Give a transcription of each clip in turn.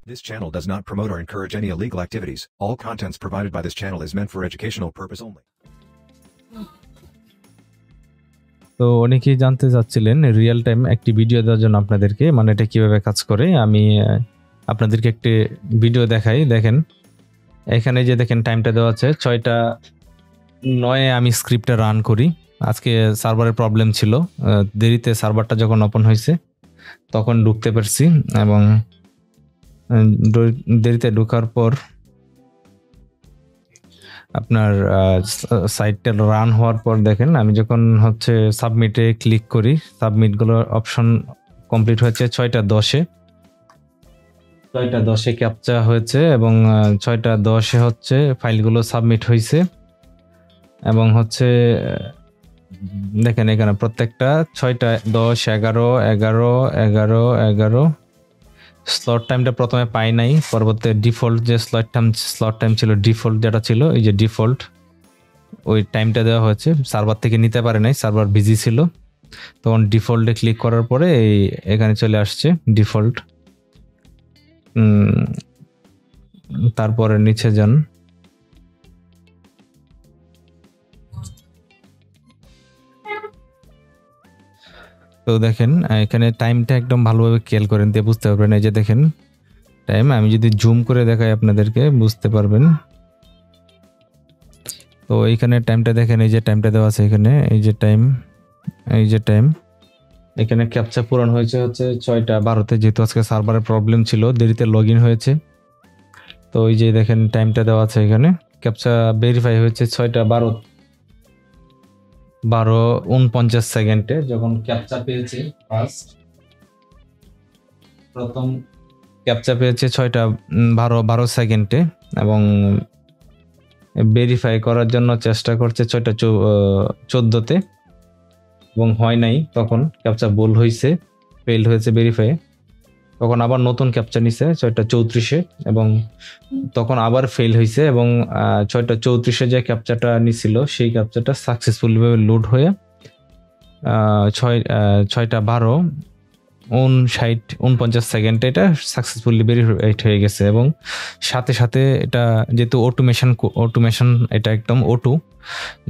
This channel does not promote or encourage any illegal activities. All contents provided by this channel is meant for educational purpose only. তো অনেকেই জানতে চাচ্ছিলেন real time একটি video দেওয়ার জন্য আপনাদেরকে, মানে এটা কিভাবে কাজ করে। আমি আপনাদেরকে একটি ভিডিও দেখাই। দেখেন এখানে যে দেখেন টাইমটা দেওয়া আছে 6:09 আমি স্ক্রিপ্টটা রান করি। আজকে সার্ভারের প্রবলেম ছিল, দেরিতে সার্ভারটা যখন ওপেন হয়েছে তখন ঢুকতে পারছি, এবং দেরিতে ঢোকার পর আপনার সাইটটা রান হওয়ার পর দেখেন আমি যখন হচ্ছে সাবমিটে ক্লিক করি, সাবমিটগুলোর অপশন কমপ্লিট হয়েছে 6:10 ক্যাপচা হয়েছে, এবং 6:10 হচ্ছে ফাইলগুলো সাবমিট হয়েছে। এবং হচ্ছে দেখেন এখানে প্রত্যেকটা 6:10, 11 স্লট টাইমটা প্রথমে পাই নাই, পরবর্তী ডিফল্ট যে স্লট টাইম ছিল, ডিফল্ট যেটা ছিল, এই যে ডিফল্ট ওই টাইমটা দেওয়া হয়েছে। সার্ভার থেকে নিতে পারে নাই, সার্ভার বিজি ছিল। তখন ডিফল্টে ক্লিক করার পরে এখানে চলে আসছে ডিফল্ট। তারপরে নিচে যান, তো দেখেন এখানে টাইমটা একদম ভালোভাবে খেয়াল করেন দিয়ে বুঝতে পারবেন। এই যে দেখেন টাইম, আমি যদি জুম করে দেখাই আপনাদেরকে বুঝতে পারবেন। তো এইখানে টাইমটা দেখেন, এই যে টাইমটা দেওয়া আছে এখানে, এই যে টাইম এখানে ক্যাপচা পূরণ হয়েছে হচ্ছে 6:12, যেহেতু আজকে সার্ভারের প্রবলেম ছিল, দেরিতে লগ ইন হয়েছে। তো এই যে দেখেন টাইমটা দেওয়া আছে এখানে, ক্যাপচা ভেরিফাই হয়েছে 6:12:49 যখন ক্যাপচা পেয়েছি। প্রথম ক্যাপচা পেয়েছে 6:12 এবং ভেরিফাই করার জন্য চেষ্টা করছে 6:14 এবং হয় নাই, তখন ক্যাপচা ভুল হয়েছে, ফেল হয়েছে ভেরিফাই। তখন আবার নতুন ক্যাপচা নিছে 6:34 এবং তখন আবার ফেল হয়েছে, এবং 6:34 যে ক্যাপচাটা নিছিল সেই ক্যাপচাটা সাকসেসফুলি ভাবে লোড হয়ে 6:12:49 এটা সাকসেসফুলি ভেরিফাইড হয়ে গেছে। এবং সাথে সাথে এটা যেহেতু অটোমেশন এটা একদম ওটু,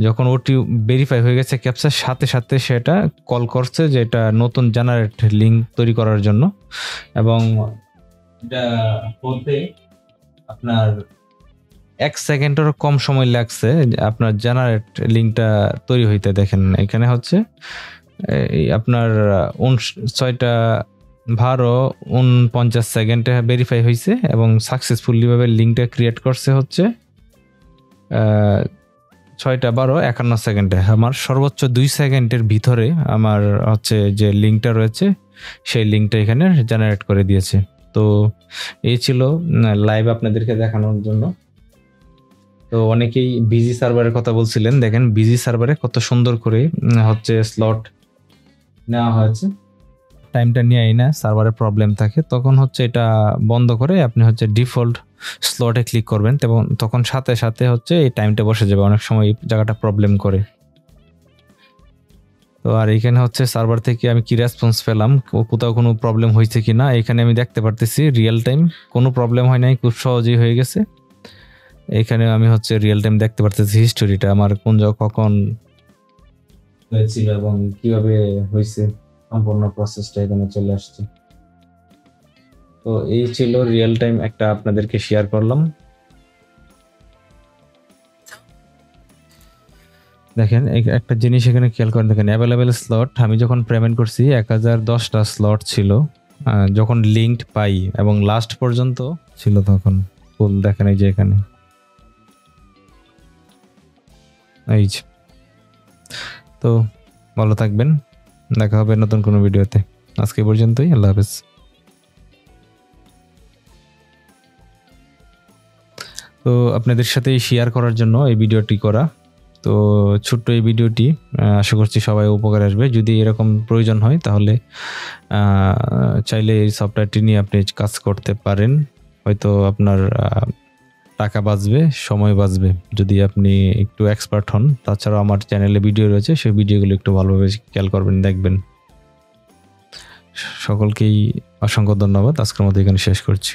যখন ওটি ভেরিফাই হয়ে গেছে ক্যাপচার সাথে সাথে সেটা কল করছে যে এটা নতুন জেনারেট লিঙ্ক তৈরি করার জন্য, এবং এটা বলতে আপনার 1 সেকেন্ডেরও কম সময় লাগছে আপনার জেনারেট লিঙ্কটা তৈরি হইতে। দেখেন এখানে হচ্ছে আপনার 6:12:49 ভেরিফাই হয়েছে এবং সাকসেসফুলি ভাবে লিঙ্কটা ক্রিয়েট করছে হচ্ছে 6:12:51। আমার সর্বোচ্চ 2 সেকেন্ডের ভিতরে আমার হচ্ছে যে লিঙ্কটা রয়েছে সেই লিঙ্কটা এখানে জেনারেট করে দিয়েছে। তো এই ছিল লাইভ আপনাদেরকে দেখানোর জন্য। তো অনেকেই বিজি সার্ভারের কথা বলছিলেন, দেখেন বিজি সার্ভারে কত সুন্দর করে হচ্ছে স্লট নেওয়া হয়েছে। টাইমটা নিয়ে না সার্ভারের প্রবলেম থাকে তখন হচ্ছে এটা বন্ধ করে আপনি হচ্ছে ডিফল্ট স্লটে ক্লিক করবেন, এবং তখন সাথে সাথে হচ্ছে এই টাইমটা বসে যাবে। অনেক সময় এই জায়গাটা প্রবলেম করে। তো আর এখানে হচ্ছে সার্ভার থেকে আমি কি রেসপন্স পেলাম, কোথাও কোনো প্রবলেম হয়েছে কি না, এখানে আমি দেখতে পারতেছি রিয়েল টাইম কোনো প্রবলেম হয় নাই, খুব সহজেই হয়ে গেছে। এখানে আমি হচ্ছে রিয়েল টাইম দেখতে পারতেছি হিস্টোরিটা আমার কোন কখন হয়েছিল এবং কিভাবে হয়েছে, সম্পূর্ণ প্রসেসটা এখানে চলে আসছে। তো এই ছিল রিয়েল টাইম একটা আপনাদেরকে শেয়ার করলাম। দেখেন একটা জিনিস এখানে খেয়াল করেন, দেখেন অ্যাভেলেবেল স্লট আমি যখন পেমেন্ট করছি 1010টা স্লট ছিল যখন লিঙ্কড পাই, এবং লাস্ট পর্যন্ত ছিল তখন ফুল। দেখেন এই যে এখানে এই যে। তো ভালো থাকবেন, দেখা হবে নতুন কোনো ভিডিওতে। আজকে পর্যন্তই, আল্লাহ হাফেজ। তো আপনাদের সাথে শেয়ার করার জন্য এই ভিডিওটি করা। তো ছোট্ট এই ভিডিওটি আশা করছি সবাই উপকার আসবে। যদি এরকম প্রয়োজন হয় তাহলে চাইলে এই সফটওয়্যারটি নিয়ে আপনি কাজ করতে পারেন। হয়তো আপনার টাকা বাঁচবে, সময় বাঁচবে যদি আপনি একটু এক্সপার্ট হন। তাছাড়াও আমার চ্যানেলে ভিডিও রয়েছে, সেই ভিডিওগুলো একটু ভালোভাবে খেয়াল করবেন, দেখবেন। সকলকেই অসংখ্য ধন্যবাদ। আজকের মতো এখানে শেষ করছি।